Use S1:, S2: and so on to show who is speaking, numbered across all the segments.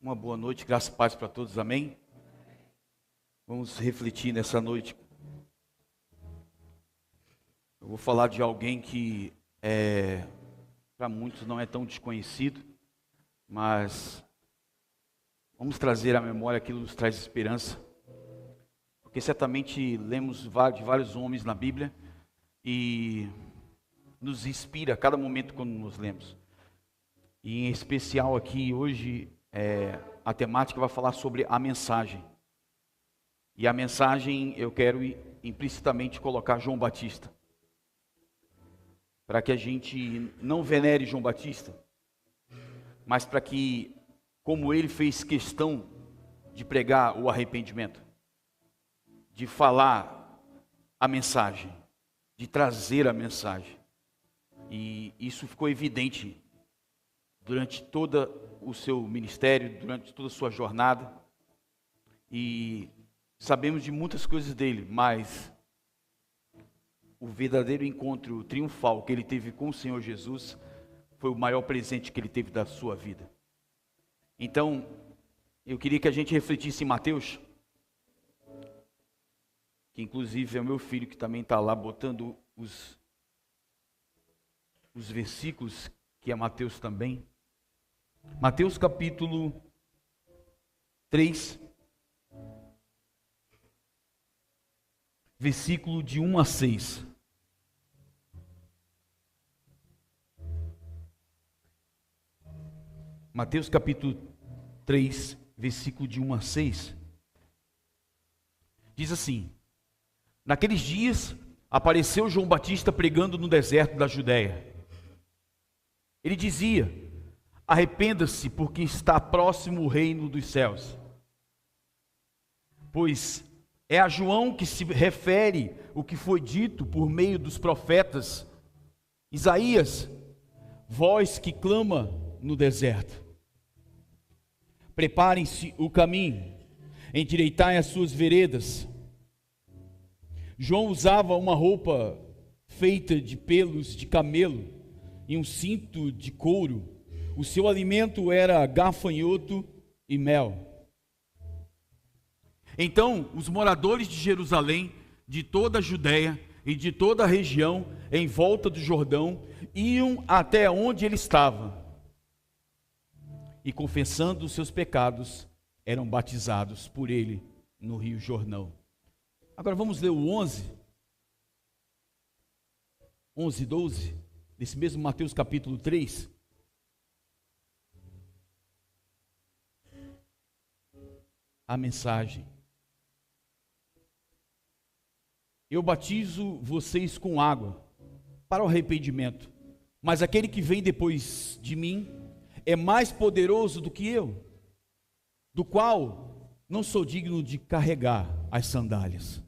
S1: Uma boa noite, graça e paz para todos, amém? Vamos refletir nessa noite. Eu vou falar de alguém que para muitos não é tão desconhecido, mas vamos trazer à memória aquilo que nos traz esperança, porque certamente lemos de vários homens na Bíblia e nos inspira a cada momento quando nos lemos. E em especial aqui hoje, a temática vai falar sobre a mensagem. E a mensagem eu quero implicitamente colocar João Batista. Para que a gente não venere João Batista, mas para que, como ele fez questão de pregar o arrependimento, de falar a mensagem, de trazer a mensagem. E isso ficou evidente durante todo o seu ministério, durante toda a sua jornada. E sabemos de muitas coisas dele, mas o verdadeiro encontro triunfal que ele teve com o Senhor Jesus foi o maior presente que ele teve da sua vida. Então, eu queria que a gente refletisse em Mateus, que inclusive é o meu filho que também está lá botando os versículos, que é Mateus também. Mateus capítulo 3, versículo de 1 a 6. Mateus capítulo 3, versículo de 1 a 6. Diz assim: Naqueles dias apareceu João Batista pregando no deserto da Judéia. Ele dizia: arrependa-se, porque está próximo o reino dos céus. Pois é a João que se refere o que foi dito por meio dos profetas Isaías: voz que clama no deserto, preparem-se o caminho, endireitai as suas veredas. João usava uma roupa feita de pelos de camelo e um cinto de couro. O seu alimento era gafanhoto e mel. Então os moradores de Jerusalém, de toda a Judéia e de toda a região em volta do Jordão, iam até onde ele estava, e confessando os seus pecados, eram batizados por ele no rio Jordão. Agora vamos ler o 11 e 12, desse mesmo Mateus capítulo 3. A mensagem: eu batizo vocês com água para o arrependimento, mas aquele que vem depois de mim é mais poderoso do que eu, do qual não sou digno de carregar as sandálias.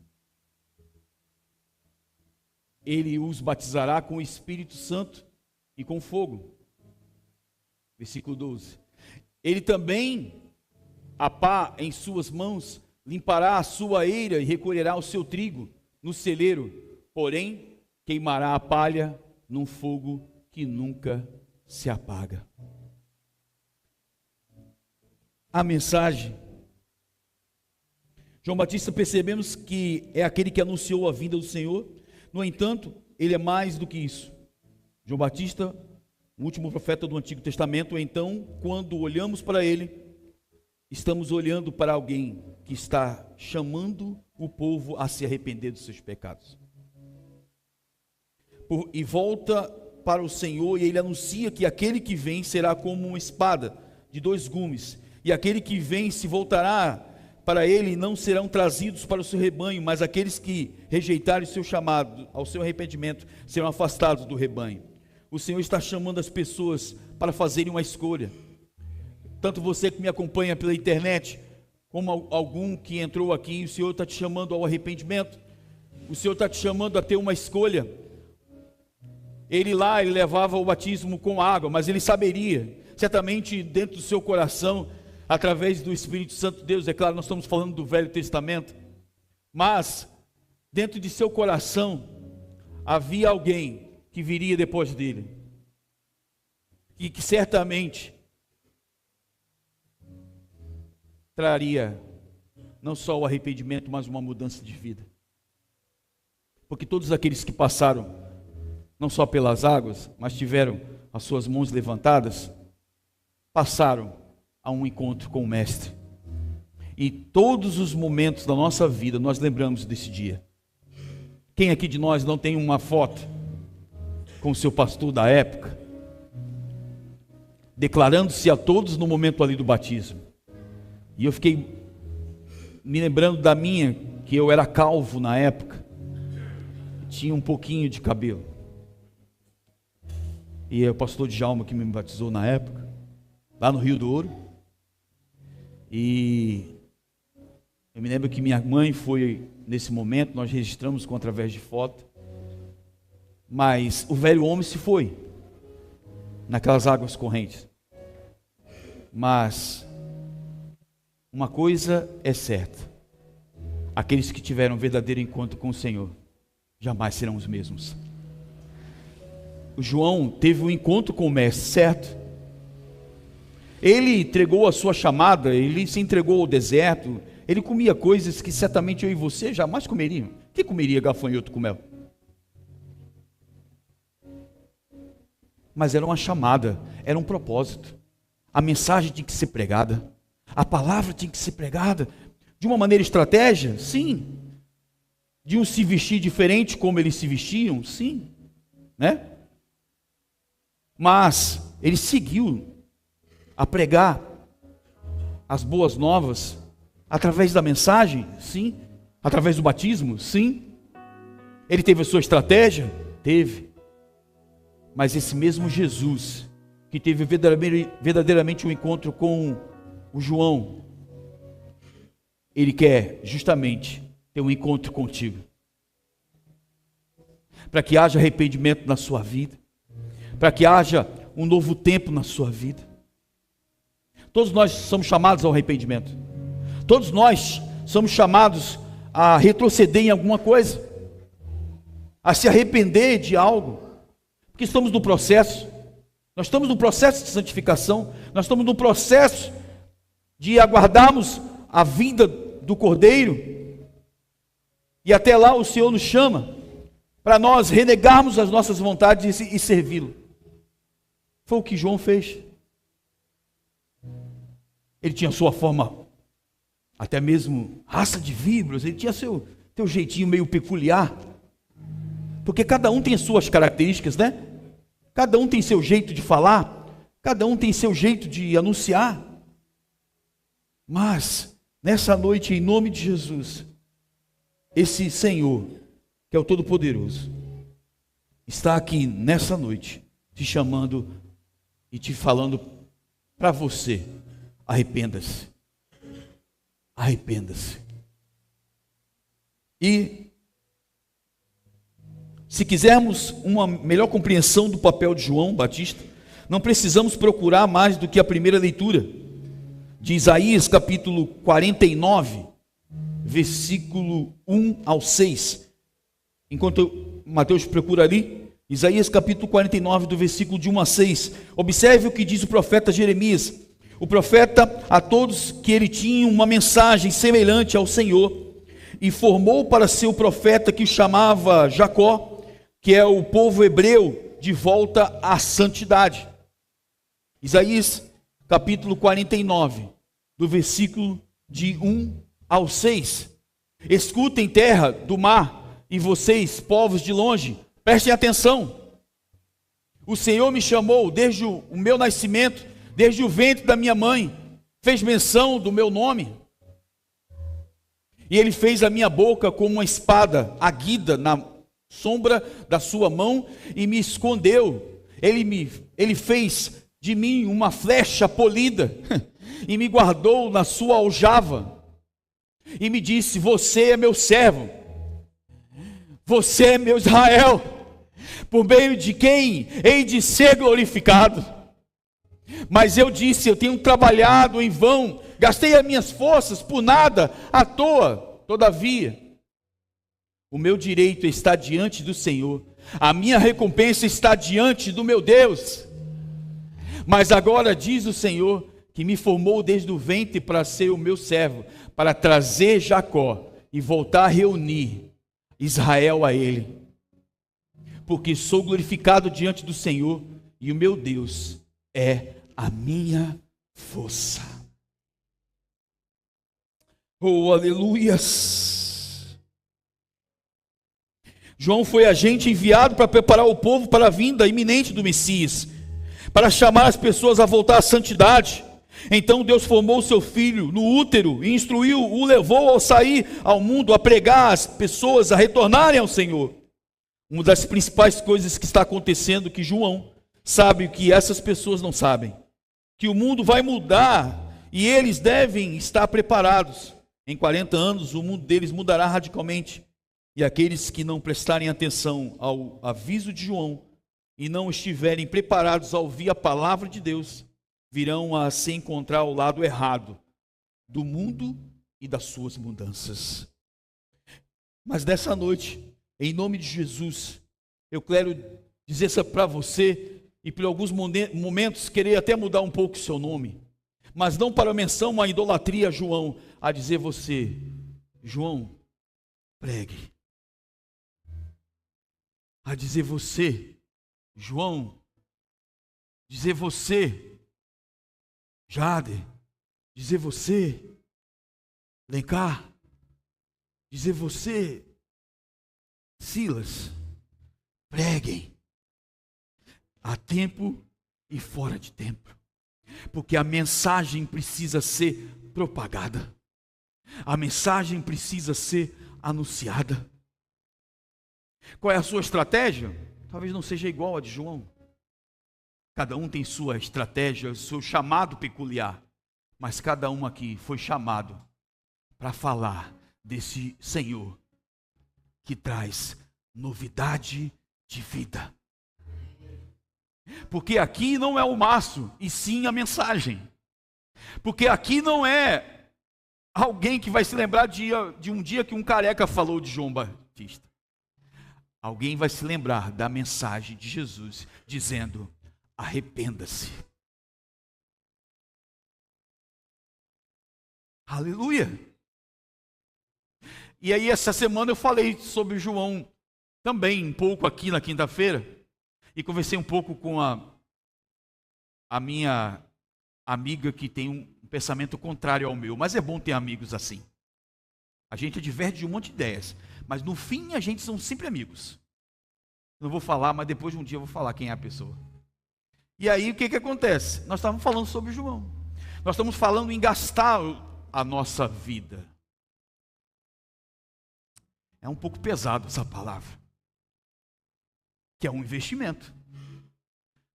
S1: Ele os batizará com o Espírito Santo e com fogo. Versículo 12. Ele também, a pá em suas mãos, limpará a sua eira e recolherá o seu trigo no celeiro, porém queimará a palha num fogo que nunca se apaga. A mensagem: João Batista, percebemos que é aquele que anunciou a vinda do Senhor. No entanto, ele é mais do que isso. João Batista, o último profeta do Antigo Testamento. Então, quando olhamos para ele, estamos olhando para alguém que está chamando o povo a se arrepender dos seus pecados. E volta para o Senhor, e ele anuncia que aquele que vem será como uma espada de dois gumes, e aquele que vem se voltará para ele, não serão trazidos para o seu rebanho, mas aqueles que rejeitarem o seu chamado, ao seu arrependimento, serão afastados do rebanho. O Senhor está chamando as pessoas para fazerem uma escolha. Tanto você que me acompanha pela internet, como algum que entrou aqui, o Senhor está te chamando ao arrependimento. O Senhor está te chamando a ter uma escolha. Ele levava o batismo com água, mas ele saberia, certamente dentro do seu coração, através do Espírito Santo de Deus, é claro, nós estamos falando do Velho Testamento, mas dentro de seu coração havia alguém que viria depois dele, e que certamente traria não só o arrependimento, mas uma mudança de vida. Porque todos aqueles que passaram, não só pelas águas, mas tiveram as suas mãos levantadas, passaram a um encontro com o Mestre. E todos os momentos da nossa vida, nós lembramos desse dia. Quem aqui de nós não tem uma foto com o seu pastor da época, declarando-se a todos no momento ali do batismo? E eu fiquei me lembrando da minha, que eu era calvo na época, tinha um pouquinho de cabelo. E é o pastor Djalma que me batizou na época, lá no Rio do Ouro. E eu me lembro que minha mãe foi nesse momento, nós registramos através de foto. Mas o velho homem se foi naquelas águas correntes. Mas uma coisa é certa: aqueles que tiveram um verdadeiro encontro com o Senhor jamais serão os mesmos. O João teve um encontro com o Mestre, certo? Ele entregou a sua chamada, ele se entregou ao deserto, ele comia coisas que certamente eu e você jamais comeriam. Quem comeria gafanhoto com mel? Mas era uma chamada, era um propósito. A mensagem tinha que ser pregada, a palavra tinha que ser pregada. De uma maneira estratégia? Sim. De um se vestir diferente como eles se vestiam? Sim. Né? Mas ele seguiu a pregar as boas novas através da mensagem? Sim. Através do batismo? Sim. Ele teve a sua estratégia? Teve. Mas esse mesmo Jesus, que teve verdadeiramente um encontro com o João, ele quer justamente ter um encontro contigo, para que haja arrependimento na sua vida, para que haja um novo tempo na sua vida. Todos nós somos chamados ao arrependimento, todos nós somos chamados a retroceder em alguma coisa, a se arrepender de algo, porque estamos no processo, nós estamos no processo de santificação, nós estamos no processo de aguardarmos a vinda do Cordeiro, e até lá o Senhor nos chama para nós renegarmos as nossas vontades e servi-lo. Foi o que João fez. Ele tinha sua forma, até mesmo raça de víboras, ele tinha seu jeitinho meio peculiar, porque cada um tem as suas características, né? Cada um tem seu jeito de falar, cada um tem seu jeito de anunciar. Mas nessa noite, em nome de Jesus, esse Senhor, que é o Todo-Poderoso, está aqui nessa noite, te chamando e te falando para você: arrependa-se, arrependa-se. E se quisermos uma melhor compreensão do papel de João Batista, não precisamos procurar mais do que a primeira leitura de Isaías capítulo 49, versículo 1 ao 6. Enquanto Mateus procura ali, Isaías capítulo 49, do versículo de 1 a 6. Observe o que diz o profeta Jeremias. O profeta, a todos que ele tinha uma mensagem semelhante ao Senhor, e formou para ser o profeta que o chamava Jacó, que é o povo hebreu, de volta à santidade. Isaías capítulo 49, do versículo de 1 ao 6. Escutem, terra do mar, e vocês, povos de longe, prestem atenção. O Senhor me chamou desde o meu nascimento, desde o ventre da minha mãe, fez menção do meu nome. E ele fez a minha boca como uma espada aguida na sombra da sua mão e me escondeu. Ele fez de mim uma flecha polida e me guardou na sua aljava. E me disse: você é meu servo, você é meu Israel, por meio de quem hei de ser glorificado. Mas eu disse: eu tenho trabalhado em vão, gastei as minhas forças por nada, à toa. Todavia, o meu direito está diante do Senhor, a minha recompensa está diante do meu Deus. Mas agora diz o Senhor, que me formou desde o ventre para ser o meu servo, para trazer Jacó e voltar a reunir Israel a ele. Porque sou glorificado diante do Senhor e o meu Deus é a minha força. Oh, aleluias! João foi agente enviado para preparar o povo para a vinda iminente do Messias, para chamar as pessoas a voltar à santidade. Então Deus formou seu filho no útero e instruiu, o levou ao sair ao mundo a pregar as pessoas a retornarem ao Senhor. Uma das principais coisas que está acontecendo, que João sabe que essas pessoas não sabem, que o mundo vai mudar e eles devem estar preparados. Em 40 anos o mundo deles mudará radicalmente, e aqueles que não prestarem atenção ao aviso de João e não estiverem preparados a ouvir a palavra de Deus, virão a se encontrar ao lado errado do mundo e das suas mudanças. Mas dessa noite, em nome de Jesus, eu quero dizer isso para você, e por alguns momentos querer até mudar um pouco o seu nome, mas não para menção uma idolatria a João, a dizer você, João, pregue. A dizer você, João, dizer você, Jader, dizer você, Lencar, dizer você, Silas, preguem, a tempo e fora de tempo, porque a mensagem precisa ser propagada, a mensagem precisa ser anunciada. Qual é a sua estratégia? Talvez não seja igual a de João. Cada um tem sua estratégia, seu chamado peculiar, mas cada um aqui foi chamado para falar desse Senhor que traz novidade de vida. Porque aqui não é o maço, e sim a mensagem. Porque aqui não é alguém que vai se lembrar de um dia que um careca falou de João Batista. Alguém vai se lembrar da mensagem de Jesus, dizendo, arrependa-se. Aleluia! E aí essa semana eu falei sobre João também um pouco aqui na quinta-feira, e conversei um pouco com a minha amiga que tem um pensamento contrário ao meu, mas é bom ter amigos assim. A gente diverge de um monte de ideias, mas no fim a gente são sempre amigos. Não vou falar, mas depois de um dia eu vou falar quem é a pessoa. E aí o que acontece? Nós estávamos falando sobre João. Nós estamos falando em gastar a nossa vida. É um pouco pesado essa palavra. Que é um investimento.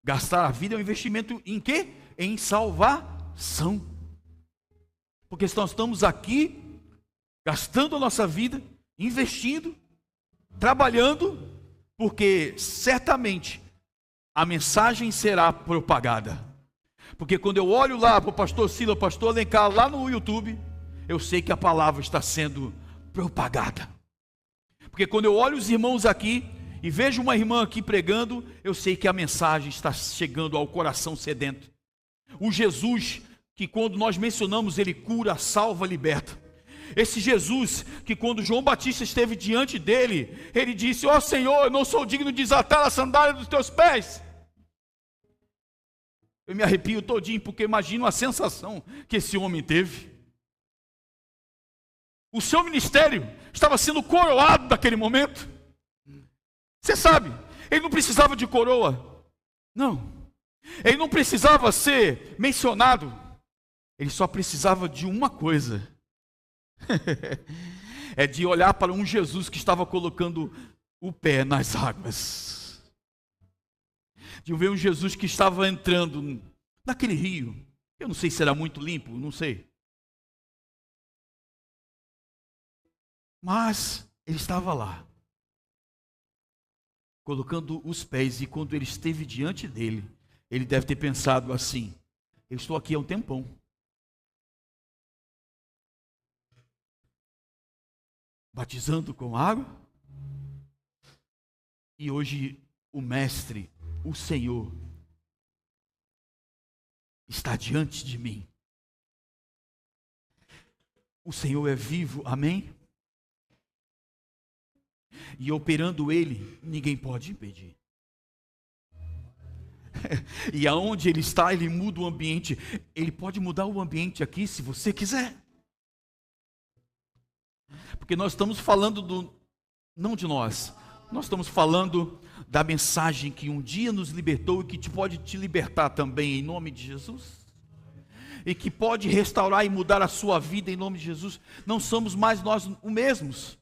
S1: Gastar a vida é um investimento em quê? Em salvação. Porque nós estamos aqui gastando a nossa vida, investindo, trabalhando, porque certamente a mensagem será propagada. Porque quando eu olho lá para o pastor Silas, o pastor Alencar, lá no YouTube, eu sei que a palavra está sendo propagada. Porque quando eu olho os irmãos aqui e vejo uma irmã aqui pregando, eu sei que a mensagem está chegando ao coração sedento. O Jesus que quando nós mencionamos, ele cura, salva, liberta. Esse Jesus que quando João Batista esteve diante dele, ele disse, ó Senhor, eu não sou digno de desatar a sandália dos teus pés. Eu me arrepio todinho, porque imagino a sensação que esse homem teve. O seu ministério estava sendo coroado naquele momento. Você sabe, ele não precisava de coroa. Não. Ele não precisava ser mencionado. Ele só precisava de uma coisa. É de olhar para um Jesus que estava colocando o pé nas águas. De ver um Jesus que estava entrando naquele rio. Eu não sei se era muito limpo, não sei. Mas ele estava lá, colocando os pés, e quando ele esteve diante dele, ele deve ter pensado assim, eu estou aqui há um tempão. Batizando com água, e hoje o Mestre, o Senhor, está diante de mim, O Senhor é vivo, amém? E operando Ele, ninguém pode impedir. E aonde Ele está, Ele muda o ambiente. Ele pode mudar o ambiente aqui, se você quiser. Porque nós estamos falando não de nós estamos falando da mensagem que um dia nos libertou e que pode te libertar também, em nome de Jesus. E que pode restaurar e mudar a sua vida, em nome de Jesus. Não somos mais nós os mesmos.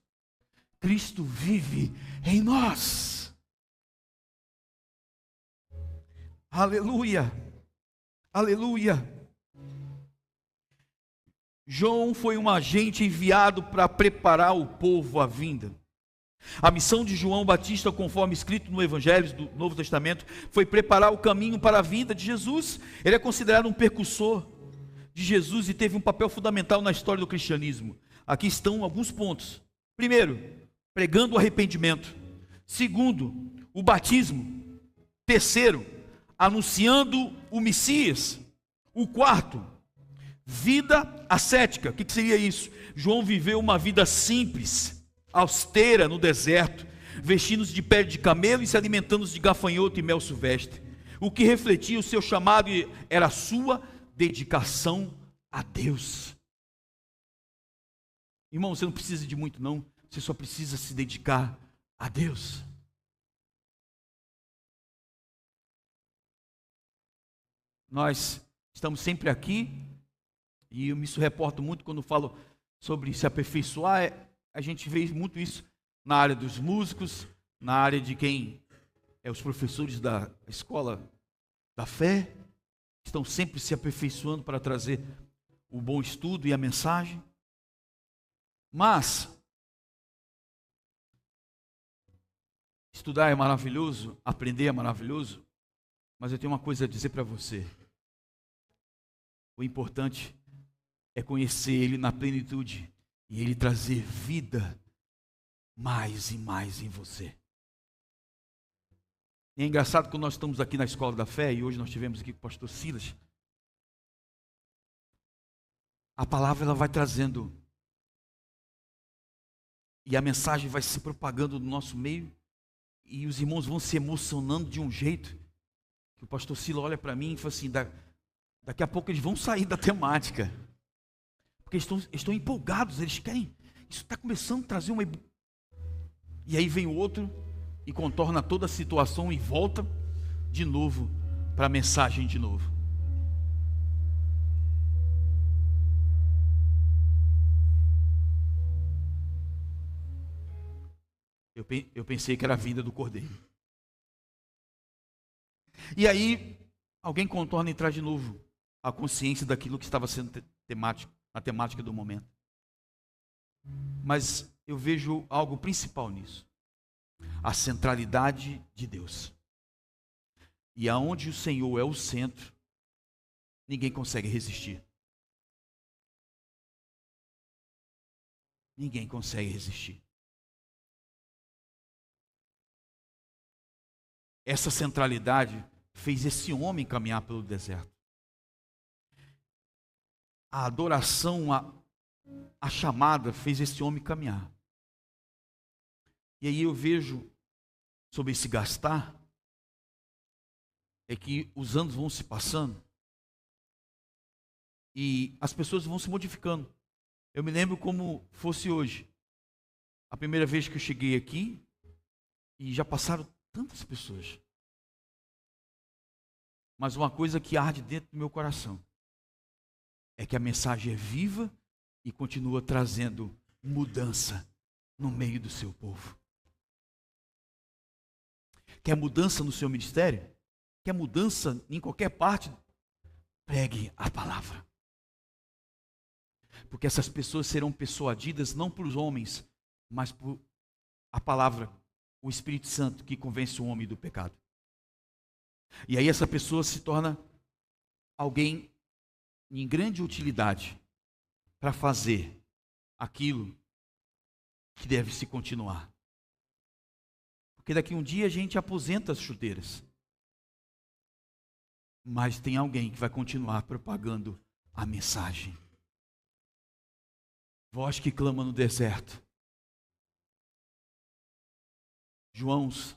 S1: Cristo vive em nós. Aleluia, aleluia. João foi um agente enviado para preparar o povo à vinda. A missão de João Batista, conforme escrito no Evangelho do Novo Testamento, foi preparar o caminho para a vinda de Jesus. Ele é considerado um precursor de Jesus e teve um papel fundamental na história do cristianismo. Aqui estão alguns pontos. Primeiro, pregando o arrependimento. Segundo, o batismo. Terceiro, anunciando o Messias. O quarto, vida ascética. O que seria isso? João viveu uma vida simples, austera no deserto, vestindo-se de pele de camelo e se alimentando de gafanhoto e mel silvestre. O que refletia o seu chamado era a sua dedicação a Deus. Irmão, você não precisa de muito não, você só precisa se dedicar a Deus. Nós estamos sempre aqui, e eu me reporto muito quando falo sobre se aperfeiçoar. A gente vê muito isso na área dos músicos, na área de quem é os professores da escola da fé, estão sempre se aperfeiçoando para trazer o bom estudo e a mensagem. Mas estudar é maravilhoso, aprender é maravilhoso, mas eu tenho uma coisa a dizer para você. O importante é conhecer Ele na plenitude e Ele trazer vida mais e mais em você. E é engraçado que nós estamos aqui na Escola da Fé, e hoje nós estivemos aqui com o pastor Silas. A palavra ela vai trazendo, e a mensagem vai se propagando no nosso meio, e os irmãos vão se emocionando de um jeito, que o pastor Silas olha para mim e fala assim, daqui a pouco eles vão sair da temática, porque estão empolgados, eles querem, isso está começando a trazer uma... E aí vem o outro e contorna toda a situação e volta de novo para a mensagem de novo. Eu pensei que era a vida do cordeiro. E aí alguém contorna e traz de novo a consciência daquilo que estava sendo a temática do momento. Mas eu vejo algo principal nisso. A centralidade de Deus. E aonde o Senhor é o centro, ninguém consegue resistir. Ninguém consegue resistir. Essa centralidade fez esse homem caminhar pelo deserto. A adoração, a chamada fez esse homem caminhar. E aí eu vejo sobre esse gastar, é que os anos vão se passando e as pessoas vão se modificando. Eu me lembro como fosse hoje. A primeira vez que eu cheguei aqui, e já passaram tantas pessoas. Mas uma coisa que arde dentro do meu coração é que a mensagem é viva e continua trazendo mudança no meio do seu povo. Quer mudança no seu ministério? Quer mudança em qualquer parte? Pregue a palavra. Porque essas pessoas serão persuadidas não por homens, mas por a palavra, o Espírito Santo que convence o homem do pecado. E aí essa pessoa se torna alguém em grande utilidade para fazer aquilo que deve se continuar. Porque daqui um dia a gente aposenta as chuteiras. Mas tem alguém que vai continuar propagando a mensagem. Voz que clama no deserto. Joãos,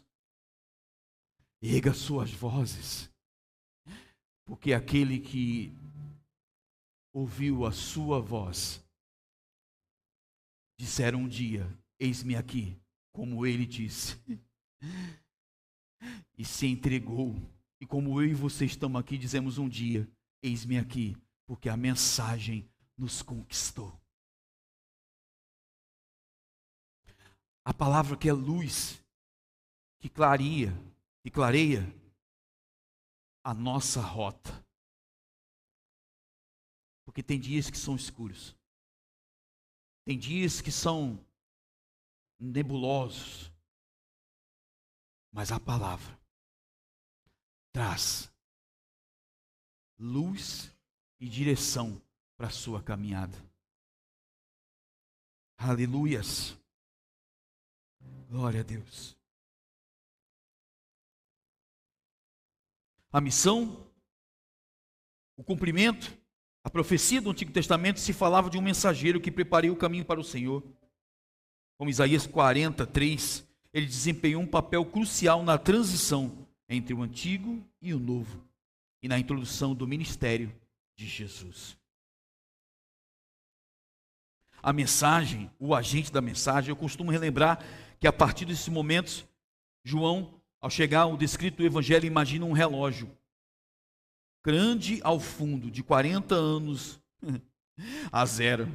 S1: erga suas vozes, porque aquele que ouviu a sua voz, disseram um dia, eis-me aqui, como ele disse, e se entregou, e como eu e você estamos aqui, dizemos um dia, eis-me aqui, porque a mensagem nos conquistou. A palavra que é luz, que clareia a nossa rota. Porque tem dias que são escuros. Tem dias que são nebulosos. Mas a palavra traz luz e direção para a sua caminhada. Aleluias. Glória a Deus. A missão, o cumprimento, a profecia do Antigo Testamento se falava de um mensageiro que prepararia o caminho para o Senhor. Como Isaías 43, ele desempenhou um papel crucial na transição entre o Antigo e o Novo e na introdução do ministério de Jesus. A mensagem, o agente da mensagem, eu costumo relembrar que a partir desses momentos, João, ao chegar ao descrito do Evangelho, imagina um relógio grande ao fundo, de 40 anos a zero.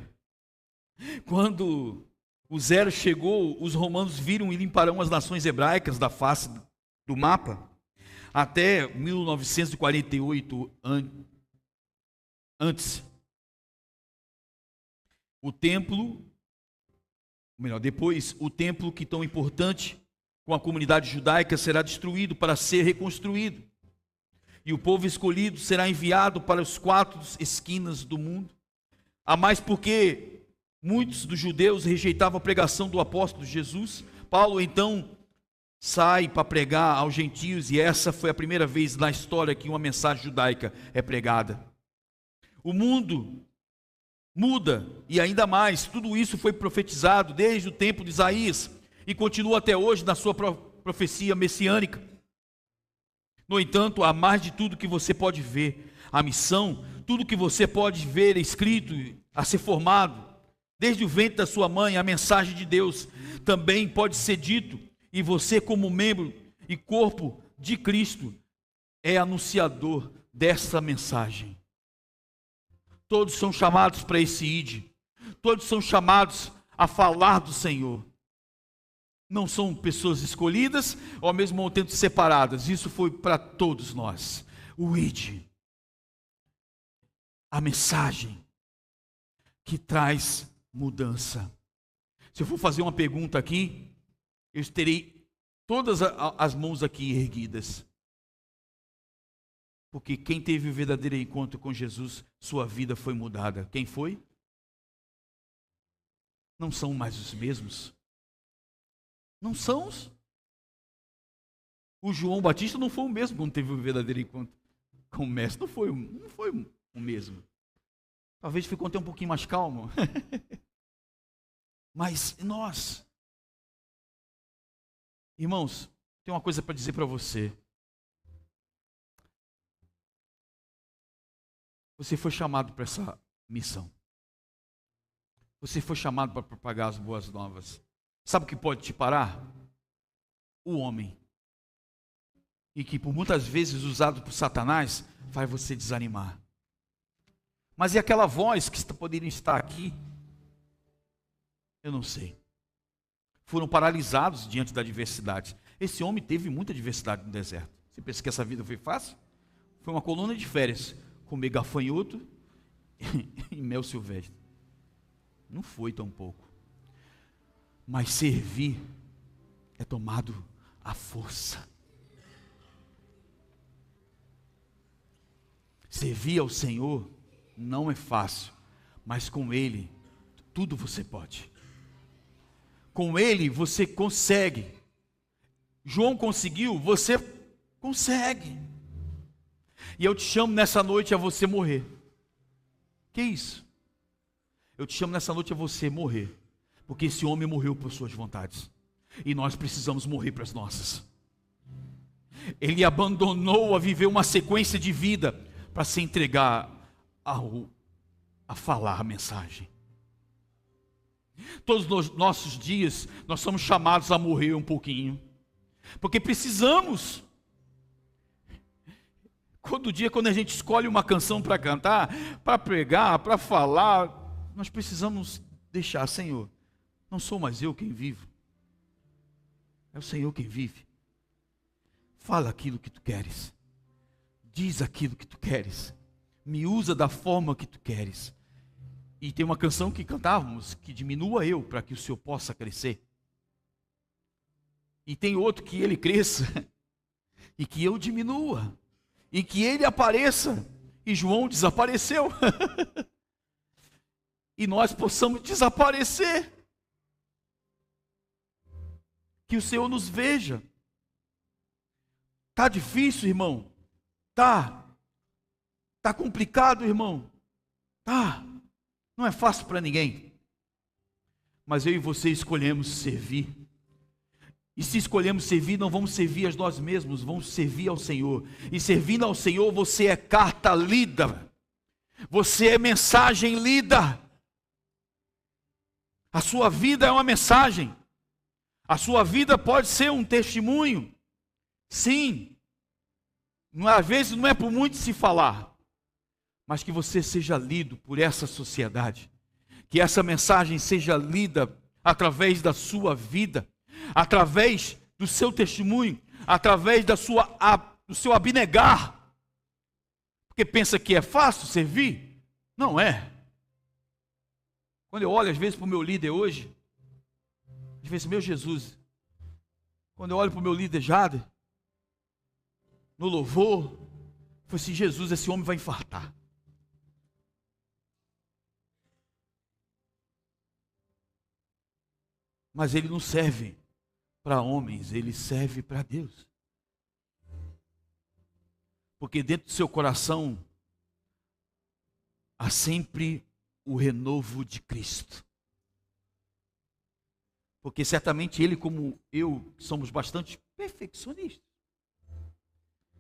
S1: Quando o zero chegou, os romanos viram e limparão as nações hebraicas da face do mapa. Até 1948 antes, o templo, depois, o templo que tão importante com a comunidade judaica será destruído para ser reconstruído. E o povo escolhido será enviado para os 4 esquinas do mundo. A mais porque muitos dos judeus rejeitavam a pregação do apóstolo Jesus. Paulo então sai para pregar aos gentios, e essa foi a primeira vez na história que uma mensagem judaica é pregada. O mundo muda, e ainda mais, tudo isso foi profetizado desde o tempo de Isaías, e continua até hoje na sua profecia messiânica. No entanto, há mais de tudo que você pode ver. A missão, tudo que você pode ver escrito, a ser formado, desde o ventre da sua mãe, a mensagem de Deus também pode ser dito, e você como membro e corpo de Cristo é anunciador dessa mensagem. Todos são chamados para esse ide, todos são chamados a falar do Senhor. Não são pessoas escolhidas, ou ao mesmo tempo separadas. Isso foi para todos nós. O ide. A mensagem que traz mudança. Se eu for fazer uma pergunta aqui, eu terei todas as mãos aqui erguidas. Porque quem teve o verdadeiro encontro com Jesus, sua vida foi mudada. Quem foi? Não são mais os mesmos. Não são. O João Batista não foi o mesmo quando teve o verdadeiro encontro com o mestre. Não foi o mesmo. Talvez ficou até um pouquinho mais calmo. Mas nós, irmãos, tem uma coisa para dizer para você. Você foi chamado para essa missão. Você foi chamado para propagar as boas novas. Sabe o que pode te parar? O homem. E que por muitas vezes usado por Satanás, faz você desanimar. Mas e aquela voz que poderia estar aqui? Eu não sei. Foram paralisados diante da adversidade. Esse homem teve muita adversidade no deserto. Você pensa que essa vida foi fácil? Foi uma coluna de férias, comer gafanhoto e mel silvestre. Não foi tão pouco. Mas servir é tomado à força. Servir ao Senhor não é fácil, mas com Ele tudo você pode. Com Ele você consegue. João conseguiu, você consegue. E eu te chamo nessa noite a você morrer. Que isso? Eu te chamo nessa noite a você morrer, porque esse homem morreu por suas vontades, e nós precisamos morrer para as nossas. Ele abandonou a viver uma sequência de vida para se entregar a falar a mensagem. Todos os nossos dias nós somos chamados a morrer um pouquinho, porque precisamos. Quando a gente escolhe uma canção para cantar, para pregar, para falar, nós precisamos deixar: Senhor, não sou mais eu quem vivo, é o Senhor quem vive. Fala aquilo que tu queres, diz aquilo que tu queres, me usa da forma que tu queres. E tem uma canção que cantávamos, que diminua eu para que o Senhor possa crescer. E tem outro que ele cresça e que eu diminua, e que ele apareça e João desapareceu. E nós possamos desaparecer. Que o Senhor nos veja. Tá difícil, irmão? Tá complicado, irmão? Tá. Não é fácil para ninguém. Mas eu e você escolhemos servir. E se escolhemos servir, não vamos servir a nós mesmos, vamos servir ao Senhor. E servindo ao Senhor, você é carta lida. Você é mensagem lida. A sua vida é uma mensagem. A sua vida pode ser um testemunho. Sim. Às vezes não é por muito se falar, mas que você seja lido por essa sociedade. Que essa mensagem seja lida através da sua vida, através do seu testemunho, através do seu abnegar. Porque pensa que é fácil servir? Não é. Quando eu olho às vezes para o meu líder hoje, às vezes, meu Jesus, quando eu olho para o meu líder Jader, no louvor, eu falei assim: Jesus, esse homem vai infartar. Mas ele não serve para homens, ele serve para Deus. Porque dentro do seu coração há sempre o renovo de Cristo. Porque certamente ele, como eu, somos bastante perfeccionistas.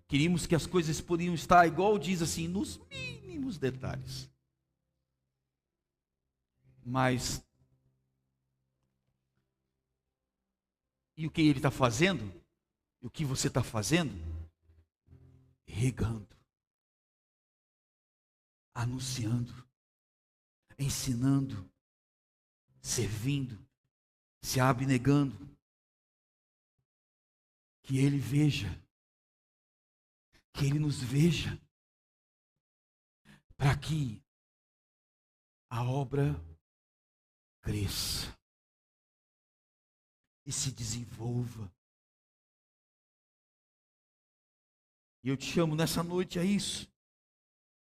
S1: Queríamos que as coisas podiam estar, igual diz assim, nos mínimos detalhes. Mas, e o que ele está fazendo? E o que você está fazendo? Regando, anunciando, ensinando, servindo, se abnegando. Que ele veja, que ele nos veja, para que a obra cresça e se desenvolva. E eu te chamo nessa noite a isso,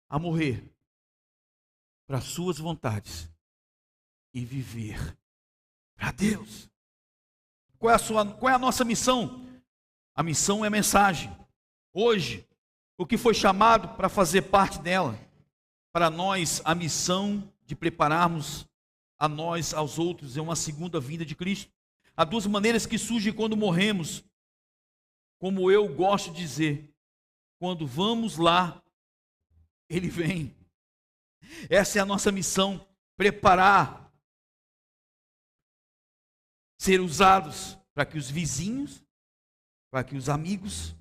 S1: a morrer para as suas vontades e viver para Deus. Qual é a nossa missão? A missão é a mensagem. Hoje, o que foi chamado para fazer parte dela, para nós a missão de prepararmos a nós, aos outros, é uma segunda vinda de Cristo. Há duas maneiras que surgem quando morremos, como eu gosto de dizer: quando vamos lá, Ele vem. Essa é a nossa missão, preparar, ser usados para que os vizinhos, para que os amigos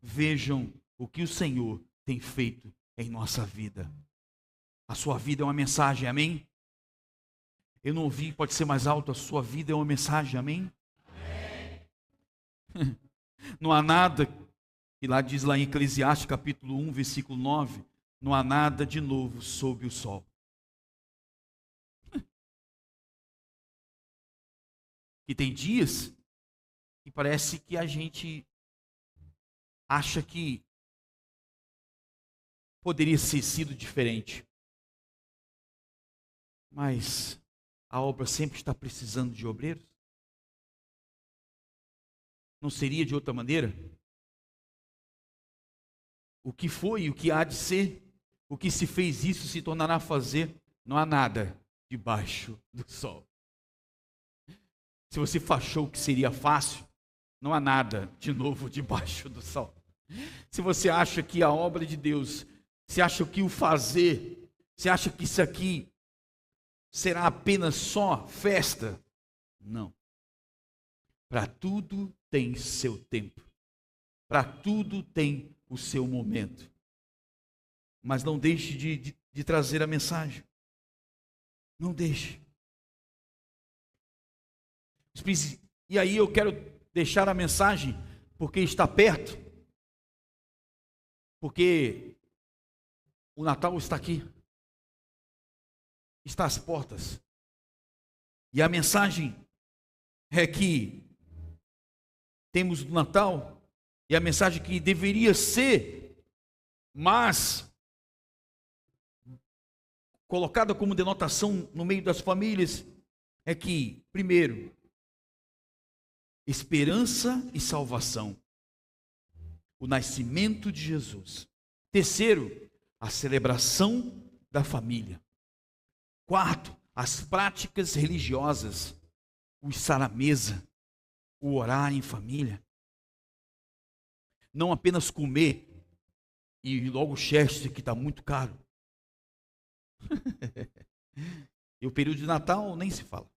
S1: vejam o que o Senhor tem feito em nossa vida. A sua vida é uma mensagem, amém? Eu não ouvi, pode ser mais alto: a sua vida é uma mensagem, amém? Amém. Não há nada, e lá diz lá em Eclesiastes capítulo 1, versículo 9, não há nada de novo sob o sol. E tem dias que parece que a gente acha que poderia ter sido diferente. Mas a obra sempre está precisando de obreiros. Não seria de outra maneira? O que foi e o que há de ser, o que se fez isso se tornará a fazer, não há nada debaixo do sol. Se você achou que seria fácil, não há nada de novo debaixo do sol. Se você acha que a obra de Deus, se acha que o fazer, se acha que isso aqui será apenas só festa, não. Para tudo tem seu tempo. Para tudo tem o seu momento. Mas não deixe de trazer a mensagem. Não deixe. E aí eu quero deixar a mensagem, porque está perto. Porque o Natal está aqui. Está às portas. E a mensagem é que temos o Natal, e a mensagem que deveria ser, mas colocada como denotação no meio das famílias, é que, primeiro, esperança e salvação, o nascimento de Jesus. Terceiro, a celebração da família. Quarto, as práticas religiosas, o estar à mesa, o orar em família. Não apenas comer e logo o Chester, que está muito caro. E o período de Natal nem se fala.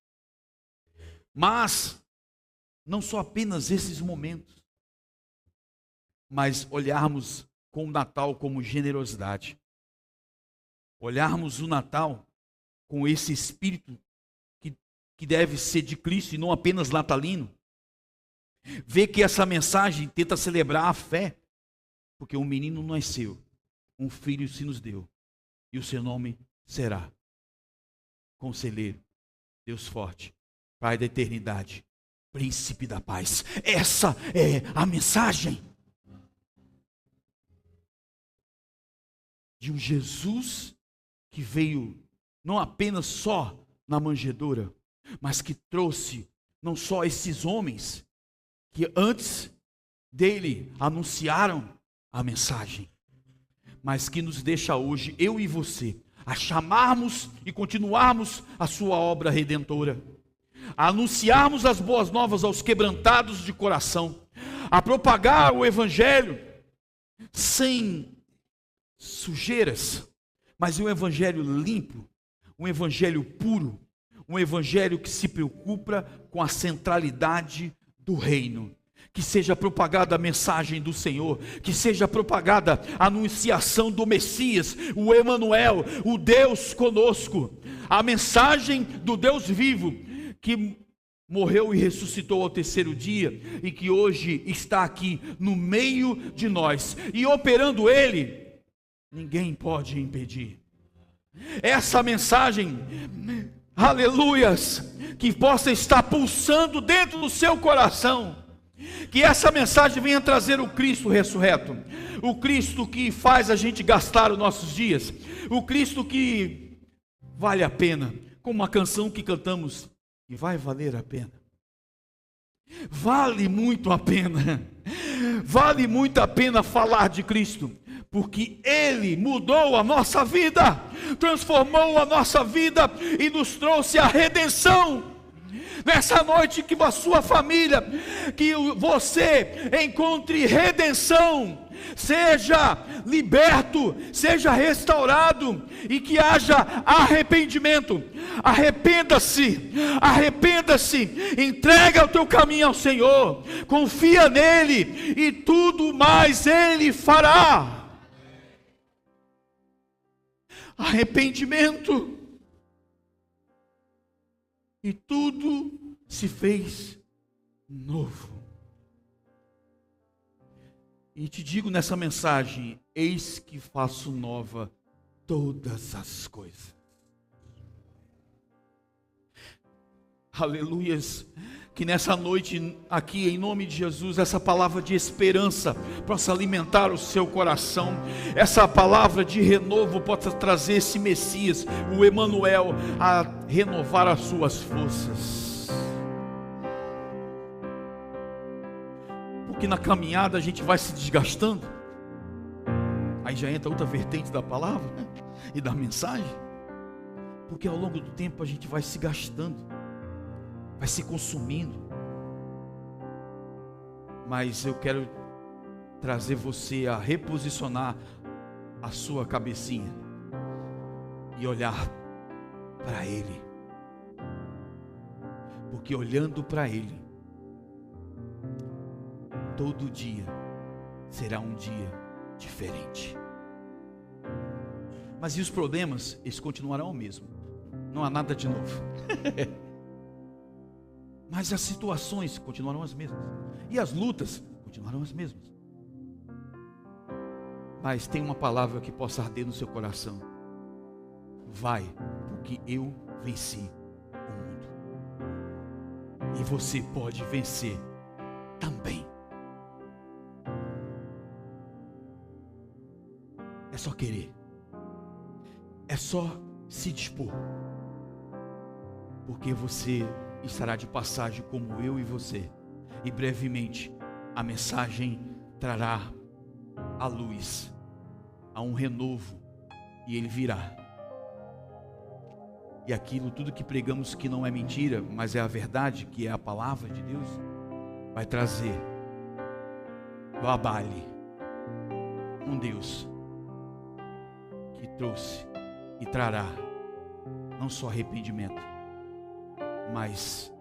S1: Mas não só apenas esses momentos, mas olharmos com o Natal como generosidade. Olharmos o Natal com esse espírito que deve ser de Cristo e não apenas natalino. Ver que essa mensagem tenta celebrar a fé, porque um menino nasceu, um filho se nos deu, e o seu nome será Conselheiro, Deus forte, Pai da eternidade, Príncipe da paz. Essa é a mensagem de um Jesus que veio não apenas só na manjedoura, mas que trouxe não só esses homens que antes dele anunciaram a mensagem, mas que nos deixa hoje, eu e você, a chamarmos e continuarmos a sua obra redentora, a anunciarmos as boas novas aos quebrantados de coração, a propagar o evangelho sem sujeiras, mas um evangelho limpo, um evangelho puro, um evangelho que se preocupa com a centralidade do reino. Que seja propagada a mensagem do Senhor, que seja propagada a anunciação do Messias, o Emanuel, o Deus conosco, a mensagem do Deus vivo, que morreu e ressuscitou ao terceiro dia, e que hoje está aqui no meio de nós, e operando Ele, ninguém pode impedir. Essa mensagem, aleluias, que possa estar pulsando dentro do seu coração, que essa mensagem venha trazer o Cristo ressurreto, o Cristo que faz a gente gastar os nossos dias, o Cristo que vale a pena, como uma canção que cantamos, e vai valer a pena. Vale muito a pena, vale muito a pena falar de Cristo, porque Ele mudou a nossa vida, transformou a nossa vida e nos trouxe a redenção. Nessa noite, que a sua família, que você encontre redenção, seja liberto, seja restaurado, e que haja arrependimento. Arrependa-se, arrependa-se, entrega o teu caminho ao Senhor, confia nele, e tudo mais Ele fará. Arrependimento, e tudo se fez novo. E te digo nessa mensagem: eis que faço nova todas as coisas. Aleluias. Que nessa noite aqui, em nome de Jesus, essa palavra de esperança possa alimentar o seu coração, essa palavra de renovo possa trazer esse Messias, o Emanuel, a renovar as suas forças. Porque na caminhada a gente vai se desgastando, aí já entra outra vertente da palavra e da mensagem. Porque ao longo do tempo a gente vai se gastando, vai se consumindo. Mas eu quero trazer você a reposicionar a sua cabecinha e olhar para Ele. Porque olhando para Ele, todo dia será um dia diferente. Mas e os problemas? Eles continuarão o mesmo. Não há nada de novo. Mas as situações continuarão as mesmas. E as lutas continuarão as mesmas. Mas tem uma palavra que possa arder no seu coração. Vai, porque eu venci o mundo. E você pode vencer também. É só querer. É só se dispor. Porque você estará de passagem como eu e você. E brevemente a mensagem trará a luz, a um renovo, e Ele virá. E aquilo tudo que pregamos que não é mentira, mas é a verdade, que é a palavra de Deus, vai trazer ao abale um Deus que trouxe e trará não só arrependimento, mas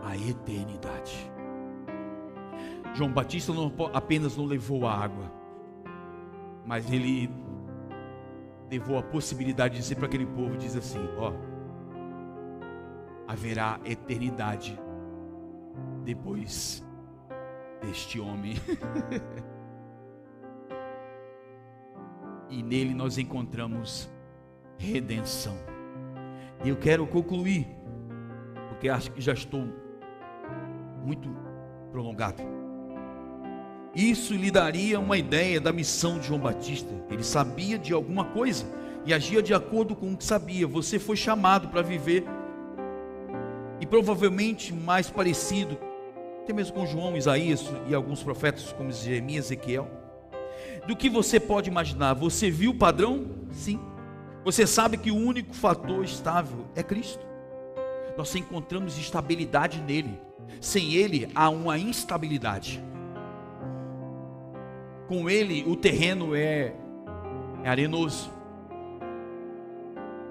S1: a eternidade. João Batista não apenas não levou a água, mas ele levou a possibilidade de dizer para aquele povo, diz assim, ó, haverá eternidade depois deste homem. E nele nós encontramos redenção. E eu quero concluir, porque acho que já estou muito prolongado. Isso lhe daria uma ideia da missão de João Batista. Ele sabia de alguma coisa e agia de acordo com o que sabia. Você foi chamado para viver, e provavelmente mais parecido, até mesmo com João, Isaías e alguns profetas como Jeremias, Ezequiel, do que você pode imaginar. Você viu o padrão? Sim. Você sabe que o único fator estável é Cristo. Nós encontramos estabilidade nele. Sem Ele há uma instabilidade. Com Ele o terreno é arenoso,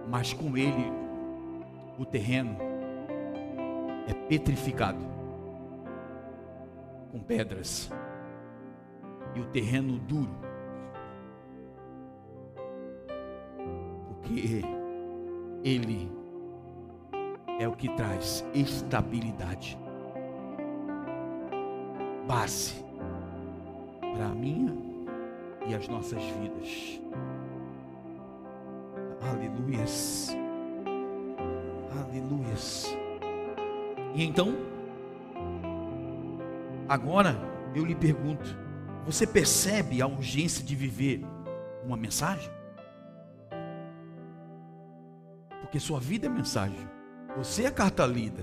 S1: mas com Ele o terreno é petrificado, com pedras, e o terreno duro, porque Ele é o que traz estabilidade, base para a minha e as nossas vidas. Aleluias, aleluias. E então, agora eu lhe pergunto, você percebe a urgência de viver uma mensagem? Porque sua vida é mensagem, você é carta lida.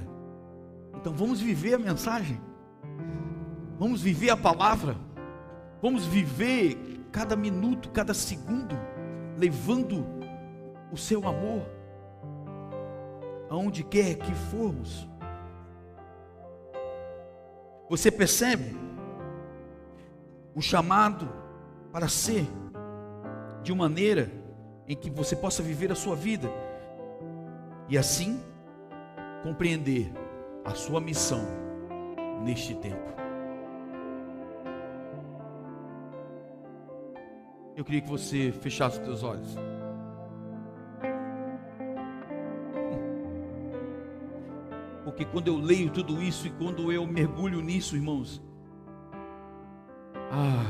S1: Então vamos viver a mensagem, vamos viver a palavra, vamos viver cada minuto, cada segundo, levando o seu amor aonde quer que formos. Você percebe o chamado para ser de uma maneira em que você possa viver a sua vida e assim compreender a sua missão neste tempo. Eu queria que você fechasse os seus olhos. Porque quando eu leio tudo isso e quando eu mergulho nisso, irmãos,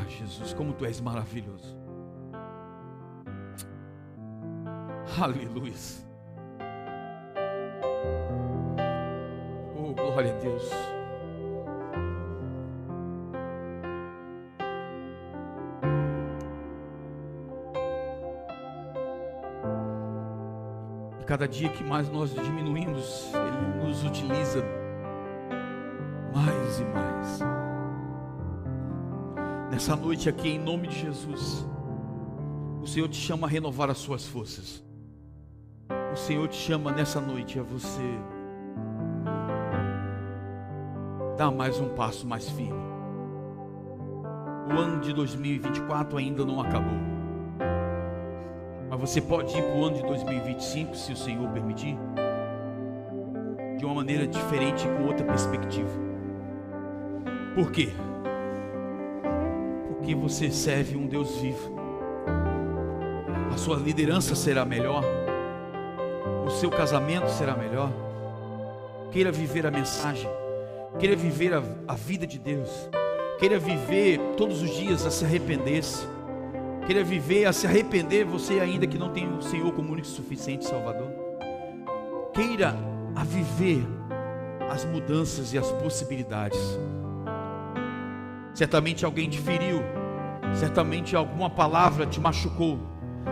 S1: Jesus, como Tu és maravilhoso. Aleluia. Oh, glória a Deus. Cada dia que mais nós diminuímos, Ele nos utiliza mais e mais. Nessa noite aqui, em nome de Jesus, o Senhor te chama a renovar as suas forças. O O Senhor te chama nessa noite a você dar mais um passo mais firme. O ano de 2024 ainda não acabou, mas você pode ir para o ano de 2025, se o Senhor permitir, de uma maneira diferente, com outra perspectiva. Por quê? Porque você serve um Deus vivo. A sua liderança será melhor, o seu casamento será melhor. Queira viver a mensagem, queira viver a vida de Deus, queira viver todos os dias a se arrepender-se, queira viver a se arrepender, você ainda que não tem o Senhor como único e suficiente Salvador. Queira a viver as mudanças e as possibilidades. Certamente alguém te feriu, certamente alguma palavra te machucou,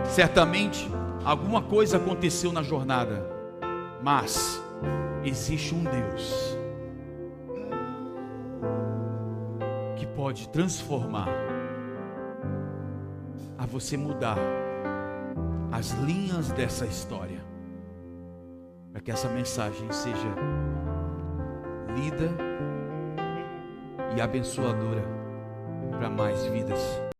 S1: certamente alguma coisa aconteceu na jornada, mas existe um Deus que pode transformar, a você mudar as linhas dessa história, para que essa mensagem seja lida e abençoadora para mais vidas.